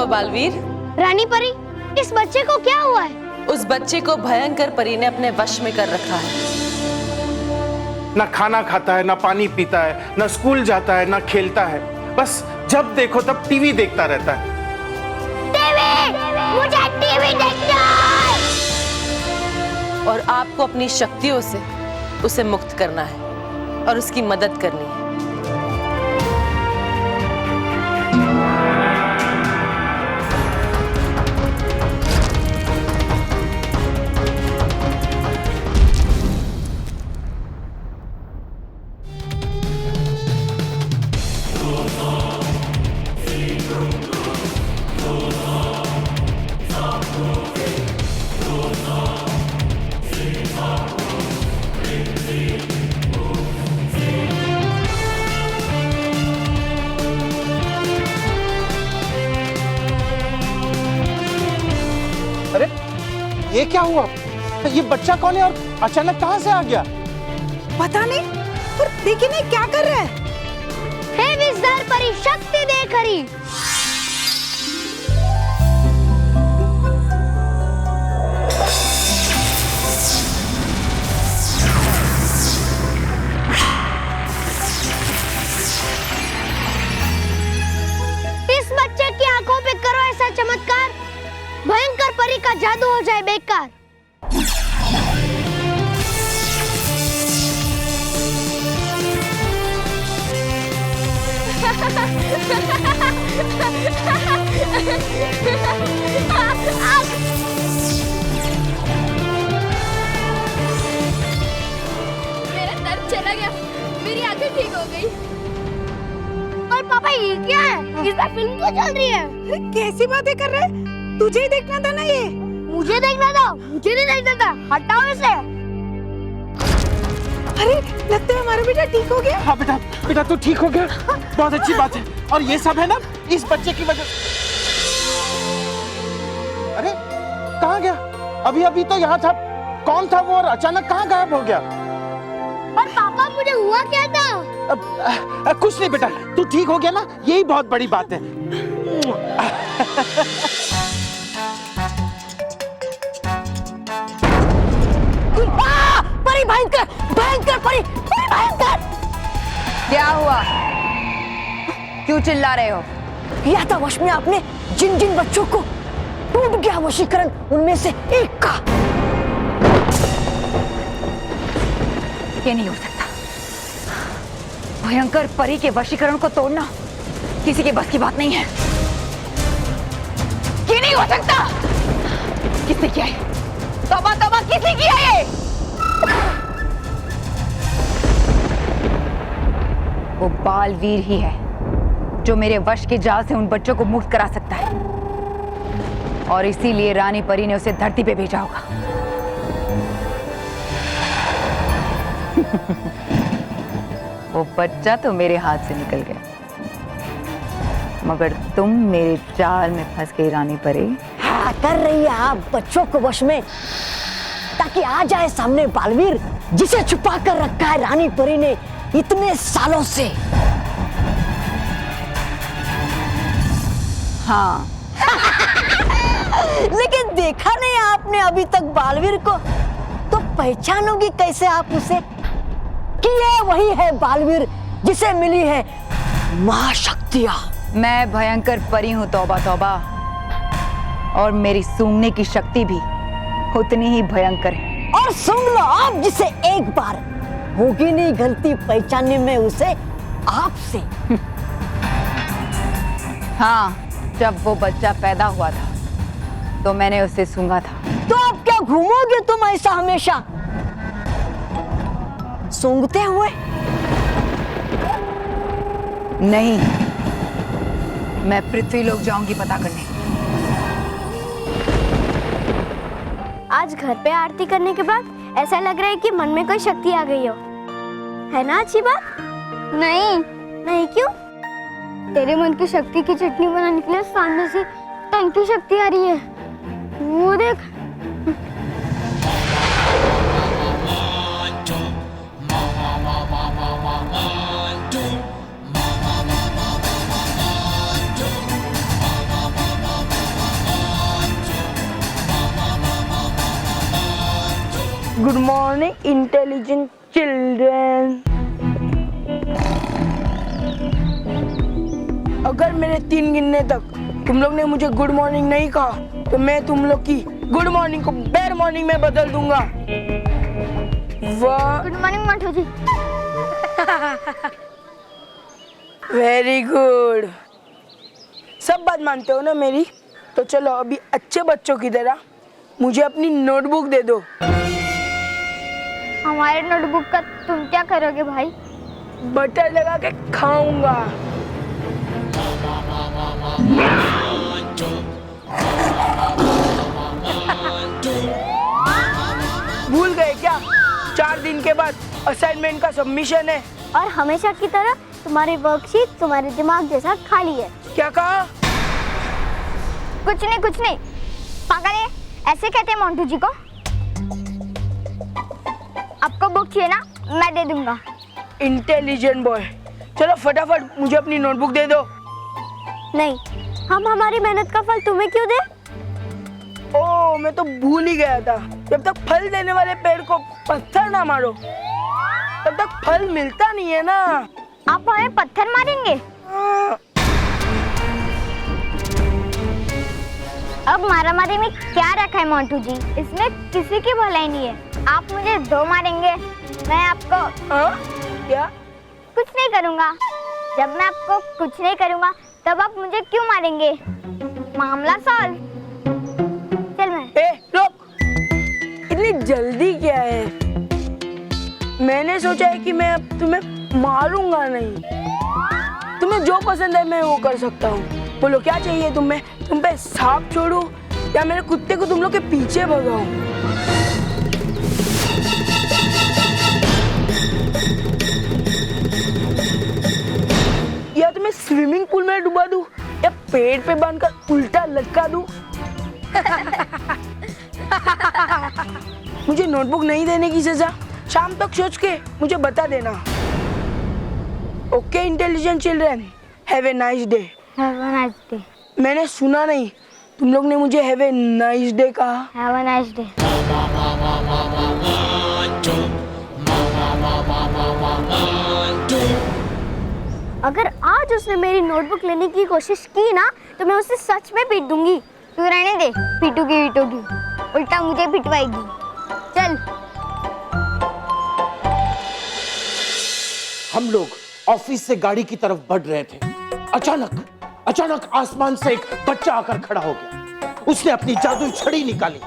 हुआ बालवीर? रानी परी, इस बच्चे को क्या हुआ है? उस बच्चे को भयंकर परी ने अपने वश में कर रखा है। ना खाना खाता है, ना पानी पीता है, ना स्कूल जाता है, ना खेलता है। बस जब देखो तब टीवी देखता रहता है। टीवी! मुझे टीवी देखना है! और आपको अपनी शक्तियों से उसे मुक्त करना है और उसकी मदद करनी है। अरे ये क्या हुआ? ये बच्चा कौन है और अचानक कहां से आ गया? पता नहीं, पर देखिए नहीं क्या कर रहा है। हे विजदार परी, शक्ति दे खरी। इस बच्चे की आंखों पे करो ऐसा चमत्कार, भयंकर परी का जादू हो जाए बेकार। मेरा दर्द चला गया, मेरी आंखें ठीक हो गई। और पापा ये क्या है? इस बार फिल्म क्यों चल रही है? अरे कैसी बातें कर रहे हैं? तुझे ही देखना था ना ये। मुझे देखना था, मुझे नहीं देखना था। हटाओ इसे। अरे लगता है हमारा बेटा ठीक हो गया। हाँ बेटा, बेटा तू ठीक हो गया, बहुत अच्छी बात है। और ये सब है ना इस बच्चे की वजह। अरे कहाँ गया? अभी अभी तो यहाँ था। कौन था वो और अचानक कहाँ गायब हो गया? और पापा मुझे हुआ क्या था? कुछ नहीं बेटा, तू ठीक हो गया ना, यही बहुत बड़ी बात है। परी भयंकर, भयंकर परी, परी भयंकर। क्या हुआ? क्यों चिल्ला रहे हो? किया था वश में आपने जिन जिन बच्चों को, टूट गया वशीकरण उनमें से एक का। ये नहीं हो सकता। भयंकर परी के वशीकरण को तोड़ना किसी के बस की बात नहीं है। ये नहीं हो सकता। किसने किया है? तौबा तौबा, किसने किया है? वो बालवीर ही है जो मेरे वश के जाल से उन बच्चों को मुक्त करा सकता है, और इसीलिए रानी परी ने उसे धरती पे भेजा होगा। वो बच्चा तो मेरे हाथ से निकल गया, मगर तुम मेरे जाल में फंस गई रानी परी। हाँ, कर रही है आप बच्चों को वश में, ताकि आ जाए सामने बालवीर, जिसे छुपा कर रखा है रानी परी ने इतने सालों से। हाँ। लेकिन देखा नहीं आपने अभी तक बालवीर को, तो पहचानोगी कैसे आप उसे कि ये वही है बालवीर जिसे मिली है महाशक्तियां। मैं भयंकर परी हूँ, तौबा तौबा, और मेरी सूंघने की शक्ति भी उतनी ही भयंकर है। और सुन लो आप, जिसे एक बार होगी नहीं गलती पहचानने में उसे आपसे। हाँ, जब वो बच्चा पैदा हुआ था तो मैंने उसे सूंघा था। तो अब क्या घूमोगे तुम ऐसा हमेशा सूंघते हुए? नहीं, मैं पृथ्वी लोक जाऊंगी पता करने। आज घर पे आरती करने के बाद ऐसा लग रहा है कि मन में कोई शक्ति आ गई हो, है ना? अच्छी बात नहीं। नहीं क्यों? तेरे मन की शक्ति की चटनी बनाने के लिए सामने से टंकी शक्ति आ रही है, वो देख। Good morning intelligent children. अगर मेरे 3 गिनने तक तुम लोग ने मुझे गुड मॉर्निंग नहीं कहा तो मैं तुम लोग की गुड मॉर्निंग को बैड मॉर्निंग में बदल दूंगा। वाह, good morning Mantu ji. Very good. सब बात मानते हो ना मेरी? तो चलो अभी अच्छे बच्चों की तरह मुझे अपनी नोटबुक दे दो। हमारे नोटबुक का तुम क्या करोगे भाई? बटर लगा के खाऊंगा। भूल गए क्या? 4 दिन के बाद असाइनमेंट का सबमिशन है। और हमेशा की तरह तुम्हारी वर्कशीट तुम्हारे दिमाग जैसा खाली है। क्या कहा? कुछ नहीं पागल है, ऐसे कहते हैं मोंटू जी को। आपको बुक चाहिए ना, मैं दे दूंगा। इंटेलिजेंट बॉय, चलो फटाफट मुझे अपनी नोटबुक दे दो। नहीं, हम हमारी मेहनत का फल तुम्हें क्यों दे? ओह, मैं तो भूल ही गया था। जब तक फल देने वाले पेड़ को पत्थर ना मारो तब तक फल मिलता नहीं है ना। आप हमें पत्थर मारेंगे? अब मारामारी में क्या रखा है मोंटू जी? इसमें किसी की भलाई नहीं है। आप मुझे 2 मारेंगे, मैं आपको क्या? कुछ नहीं करूंगा। जब मैं आपको कुछ नहीं करूंगा तब आप मुझे क्यों मारेंगे? मामला सॉल्व। चल मैं। रुक, इतनी जल्दी क्या है? मैंने सोचा है कि मैं अब तुम्हें मारूंगा नहीं। तुम्हें जो पसंद है मैं वो कर सकता हूँ। बोलो क्या चाहिए तुम्हें? तुम पे सांप छोड़ूं या मेरे कुत्ते को तुम लोग के पीछे भगाऊं? या तुम्हें स्विमिंग पूल में डुबा दूं या पेड़ पे बांधकर उल्टा लटका दूं? मुझे नोटबुक नहीं देने की सजा शाम तक सोच के मुझे बता देना। Okay intelligent children, have a nice day. Have a nice day. मैंने सुना नहीं, तुम लोग ने मुझे हैव ए नाइस डे कहा। Have a nice day. अगर आज उसने मेरी नोटबुक लेने की कोशिश की ना तो मैं उसे सच में पीट दूंगी। तू रहने दे, पीटूगी, उल्टा मुझे पिटवाएगी। चल। हम लोग ऑफिस से गाड़ी की तरफ बढ़ रहे थे। अचानक आसमान से एक बच्चा आकर खड़ा हो गया। उसने अपनी जादुई छड़ी निकाली,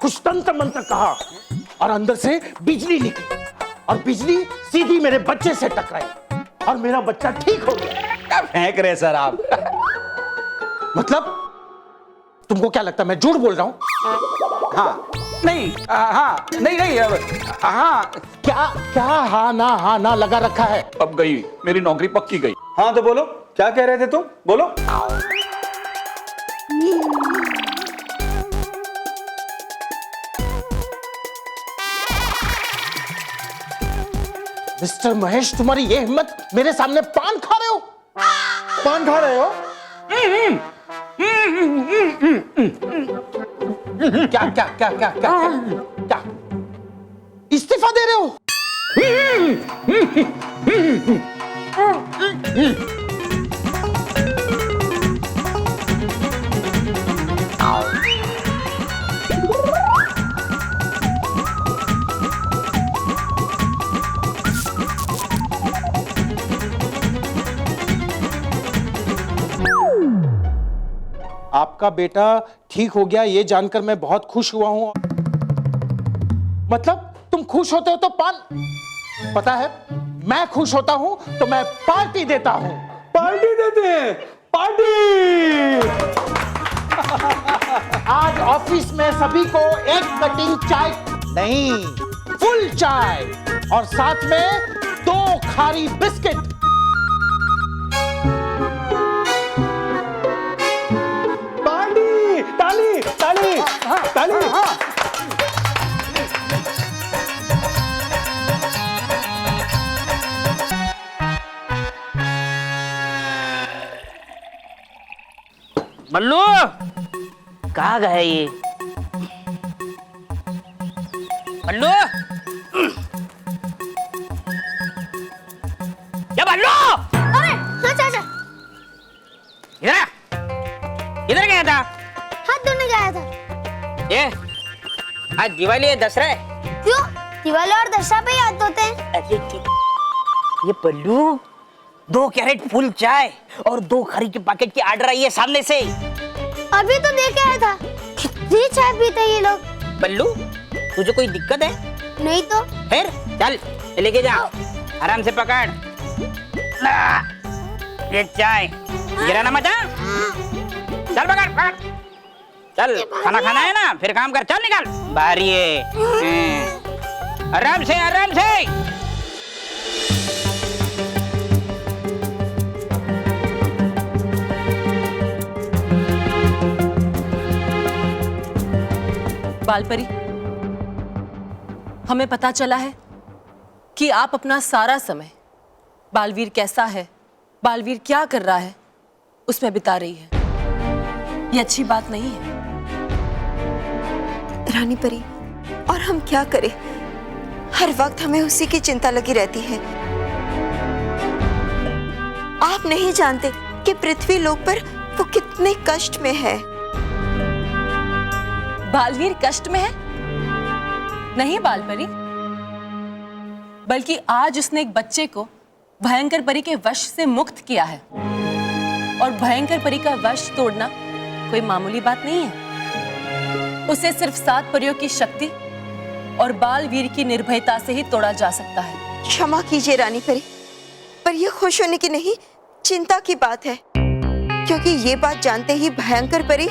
कुछ तंत्र मंत्र कहा और अंदर से बिजली निकली और बिजली सीधी मेरे बच्चे से टकराई और मेरा बच्चा ठीक हो गया। क्या फेंक रहे सर आप? मतलब तुमको क्या लगता है मैं झूठ बोल रहा हूँ? हाँ नहीं, हाँ नहीं हाँ। क्या हाँ ना लगा रखा है? अब गई मेरी नौकरी पक्की गई। हाँ तो बोलो, क्या कह रहे थे तुम? बोलो। मिस्टर महेश, तुम्हारी ये हिम्मत, मेरे सामने पान खा रहे हो? पान खा रहे हो? क्या इस्तीफा दे रहे हो? आपका बेटा ठीक हो गया ये जानकर मैं बहुत खुश हुआ हूं। मतलब तुम खुश होते हो तो पान? पता है मैं खुश होता हूं तो मैं पार्टी देता हूं। पार्टी देते हैं? पार्टी! आज ऑफिस में सभी को एक कटिंग चाय नहीं, फुल चाय और साथ में 2 खारी बिस्किट। ताली! बल्लू, कहाँ गए ये? बल्लू, या बल्लू, अरे हाँ चाचा, इधर आ। इधर गया था? हाथ धोने गया था। ये आज दिवाली है, दशहरा है। क्यों? दिवाली और दशहरा पे याद होते हैं। अरे ये बल्लू, 2 कैरेट फुल चाय और 2 खरी के पैकेट की ऑर्डर आई है सामने से। अभी तो देख आया था। कितनी चाय पीते हैं ये लोग। बल्लू, तुझे कोई दिक्कत है? नहीं तो। फिर चल लेके जा, आराम से पकड़। ये चाय गिरा ना मचा। चल पकड़ पकड़, चल खाना खाना है ना, फिर काम कर, चल निकल। बारी है, आराम से आराम से। बालपरी, हमें पता चला है कि आप अपना सारा समय बालवीर कैसा है, बालवीर क्या कर रहा है, उसमें बिता रही है। ये अच्छी बात नहीं है। रानी परी, और हम क्या करें? हर वक्त हमें उसी की चिंता लगी रहती है। आप नहीं जानते कि पृथ्वी लोक पर वो कितने कष्ट में है। बालवीर कष्ट में है? नहीं बालपरी, बल्कि आज उसने एक बच्चे को भयंकर परी के वश से मुक्त किया है। और भयंकर परी का वश तोड़ना कोई मामूली बात नहीं है। उसे सिर्फ 7 परियों की शक्ति और बालवीर की निर्भयता से ही तोड़ा जा सकता है। क्षमा कीजिए रानी परी, पर यह खुश होने की नहीं, चिंता की बात है। क्योंकि ये बात जानते ही भयंकर परी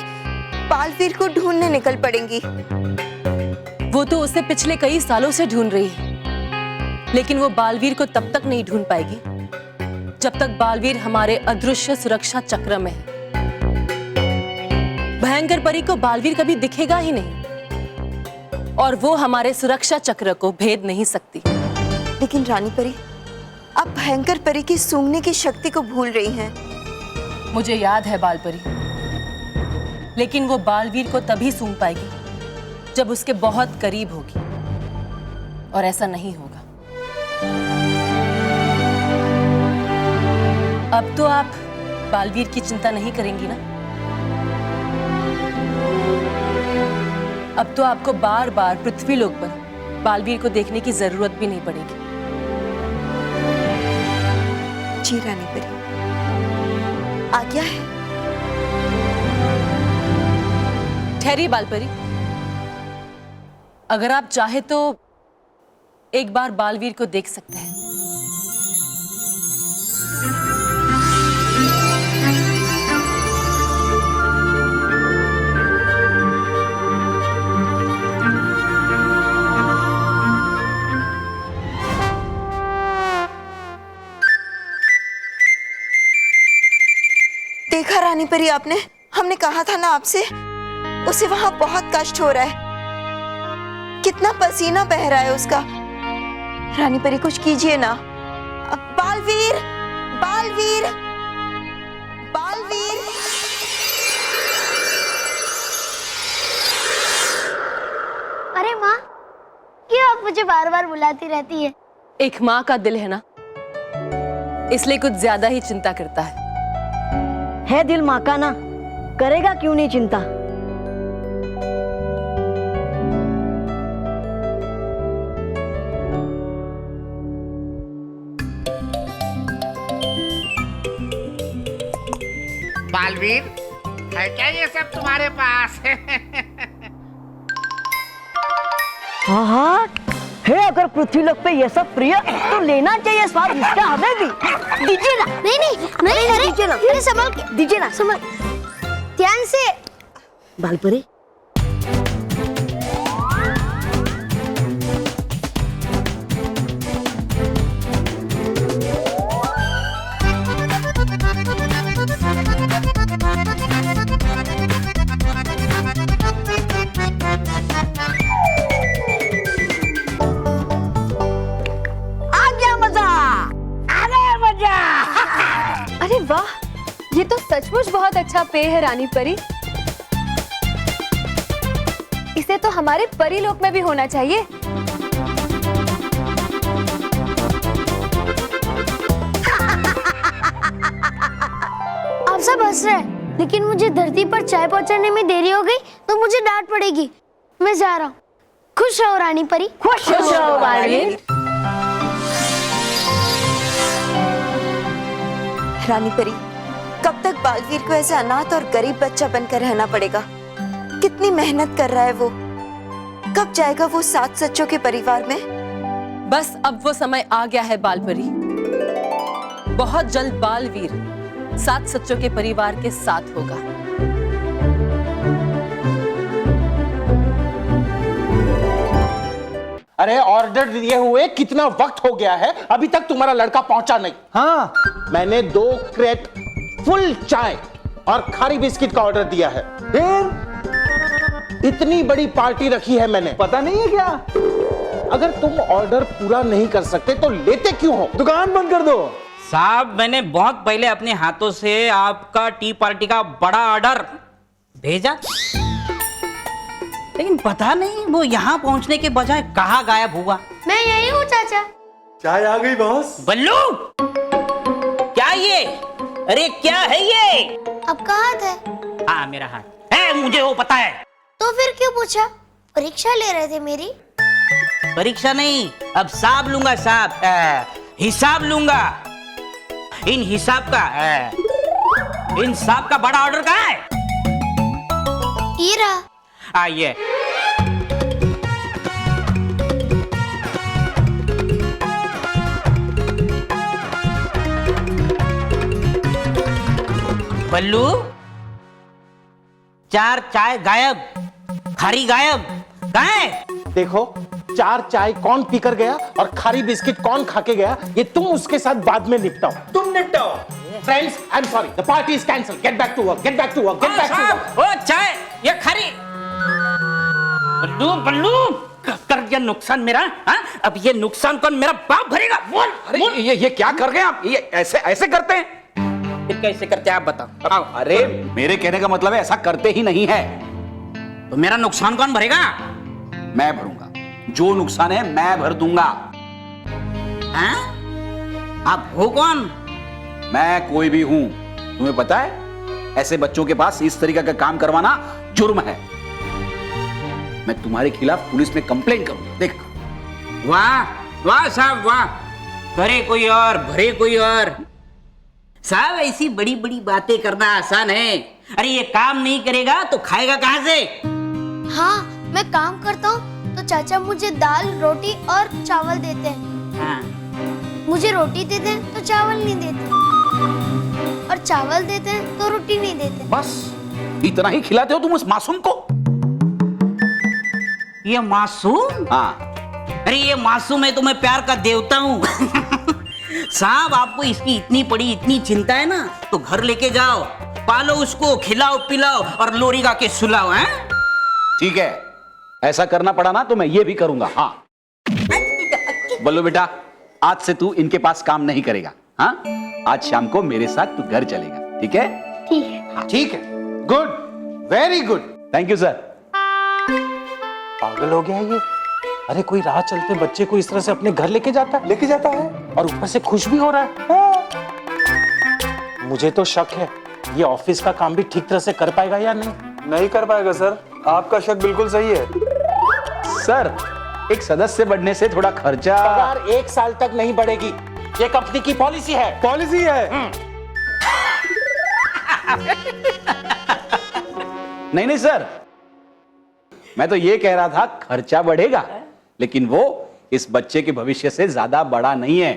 बालवीर को ढूंढने निकल पड़ेंगी। वो तो उसे पिछले कई सालों से ढूंढ रही है, लेकिन वो बालवीर को तब तक नहीं ढूंढ पाएगी जब तक बालवीर हमारे अदृश्य सुरक्षा चक्र में है। भयंकर परी को बालवीर कभी दिखेगा ही नहीं और वो हमारे सुरक्षा चक्र को भेद नहीं सकती। लेकिन रानी परी, आप भयंकर परी की सूंघने की शक्ति को भूल रही हैं। मुझे याद है बालपरी, लेकिन वो बालवीर को तभी सूंघ पाएगी जब उसके बहुत करीब होगी, और ऐसा नहीं होगा। अब तो आप बालवीर की चिंता नहीं करेंगी ना? अब तो आपको बार बार पृथ्वी लोक पर बालवीर को देखने की जरूरत भी नहीं पड़ेगी। जी रानी परी, आज्ञा है। ठहरी बालपरी, अगर आप चाहे तो एक बार बालवीर को देख सकते हैं। देखा रानी परी आपने, हमने कहा था ना आपसे, उसे वहां बहुत कष्ट हो रहा है, कितना पसीना बह रहा है उसका। रानी परी कुछ कीजिए ना। बालवीर, बालवीर, बालवीर। अरे माँ, क्यों आप मुझे बार बार बुलाती रहती है? एक माँ का दिल है ना, इसलिए कुछ ज्यादा ही चिंता करता है दिल माँ का ना, करेगा क्यों नहीं चिंता। बालवीर, है क्या ये सब तुम्हारे पास? हाँ हाँ है, अगर पृथ्वी लोक पे ये सब प्रिय तो लेना चाहिए स्वाद इसका हमें भी। दीजिए ना। नहीं नहीं नहीं, अरे दीजिए ना, अरे संभल के दीजिए ना। संभल, ध्यान से। बालपरी, अरे वाह, ये तो सचमुच बहुत अच्छा पेय है रानी परी। इसे तो हमारे परी लोक में भी होना चाहिए। सब हंस रहे हैं, लेकिन मुझे धरती पर चाय पहुंचाने में देरी हो गई तो मुझे डांट पड़ेगी। मैं जा रहा हूँ। खुश रहो रानी परी। खुश रहो बालवीर। रानी परी, कब तक बालवीर को ऐसे अनाथ और गरीब बच्चा बनकर रहना पड़ेगा? कितनी मेहनत कर रहा है वो। कब जाएगा वो सात सच्चों के परिवार में? बस अब वो समय आ गया है बालपरी। बहुत जल्द बालवीर सात सच्चों के परिवार के साथ होगा। अरे ऑर्डर दिए हुए कितना वक्त हो गया है, अभी तक तुम्हारा लड़का पहुंचा नहीं। हाँ, मैंने 2 क्रेट फुल चाय और खारी बिस्किट का ऑर्डर दिया है। फिर इतनी बड़ी पार्टी रखी है मैंने, पता नहीं है क्या? अगर तुम ऑर्डर पूरा नहीं कर सकते तो लेते क्यों हो? दुकान बंद कर दो। साहब, मैंने बहुत पहले अपने हाथों से आपका टी पार्टी का बड़ा ऑर्डर भेजा, लेकिन पता नहीं वो यहाँ पहुँचने के बजाय कहाँ गायब हुआ। मैं यही हूँ चाचा। चाय आ गई बॉस। बल्लू, क्या ये? अरे क्या है ये? आपका हाथ है? हाँ, मेरा हाथ है, मुझे वो पता है। तो फिर क्यों पूछा? परीक्षा ले रहे थे मेरी? परीक्षा नहीं, अब हिसाब लूंगा साहब, हिसाब लूंगा। इन हिसाब का बड़ा ऑर्डर कहाँ है? ये रहा। आइए। बल्लू, 4 चाय गायब, खारी गायब, कहाँ है? देखो, 4 चाय कौन पीकर गया और खारी बिस्किट कौन खा के गया, ये तुम उसके साथ बाद में निपटाओ। तुम निपटाओ। Friends, I am sorry, the party is cancel. Get back to work, get back to work, get back to work. ओ चाय, ये खारी। बल्लू, बल्लू, कर दिया नुकसान मेरा। हाँ, अब ये नुकसान कौन मेरा बाप भरेगा? बोल। अरे ये क्या कर गए आप? ये ऐसे करते हैं? फिर कैसे करते हैं आप बताओ। अरे मेरे कहने का मतलब है ऐसा करते ही नहीं है। तो मेरा नुकसान कौन भरेगा? मैं भरूंगा, जो नुकसान है मैं भर दूंगा। हाँ? आप हो कौन? मैं कोई भी हूं। तुम्हें पता है, ऐसे बच्चों के पास इस तरीके का काम करवाना जुर्म है। मैं तुम्हारे खिलाफ पुलिस में कंप्लेंट करूंगा। देख। वाह वाह साहब वाह, करे कोई और भरे कोई और। साहब, ऐसी बड़ी बड़ी बातें करना आसान है। अरे ये काम नहीं करेगा तो खाएगा कहाँ से? हाँ, मैं काम करता हूँ तो चाचा मुझे दाल, रोटी और चावल देते हैं। हाँ। मुझे रोटी देते हैं तो चावल नहीं देते, और चावल देते हैं तो रोटी नहीं देते। बस इतना ही खिलाते हो तुम उस मासूम को? ये मासूम? हाँ। अरे ये मासूम है तो मैं प्यार का देवता हूँ। साहब, आपको इसकी इतनी पड़ी इतनी चिंता है ना, तो घर लेके जाओ, पालो उसको, खिलाओ पिलाओ और लोरी गा के सुलाओ। हैं? ठीक है, ऐसा करना पड़ा ना तो मैं ये भी करूंगा। हाँ। बल्लू बेटा, आज से तू इनके पास काम नहीं करेगा। हाँ, आज शाम को मेरे साथ तू घर चलेगा, ठीक है? ठीक है। ठीक है, good, very good. Thank you sir. पागल हो गया ये। अरे कोई राह चलते बच्चे को इस तरह से अपने घर लेके जाता है और ऊपर से खुश भी हो रहा है। मुझे तो शक है ये ऑफिस का काम भी ठीक तरह से कर पाएगा या नहीं कर पाएगा सर, आपका शक बिल्कुल सही है। सर, एक सदस्य बढ़ने से थोड़ा खर्चा। पगार 1 साल तक नहीं बढ़ेगी, ये कंपनी की पॉलिसी है। नहीं सर, मैं तो ये कह रहा था खर्चा बढ़ेगा, लेकिन वो इस बच्चे के भविष्य से ज्यादा बड़ा नहीं है।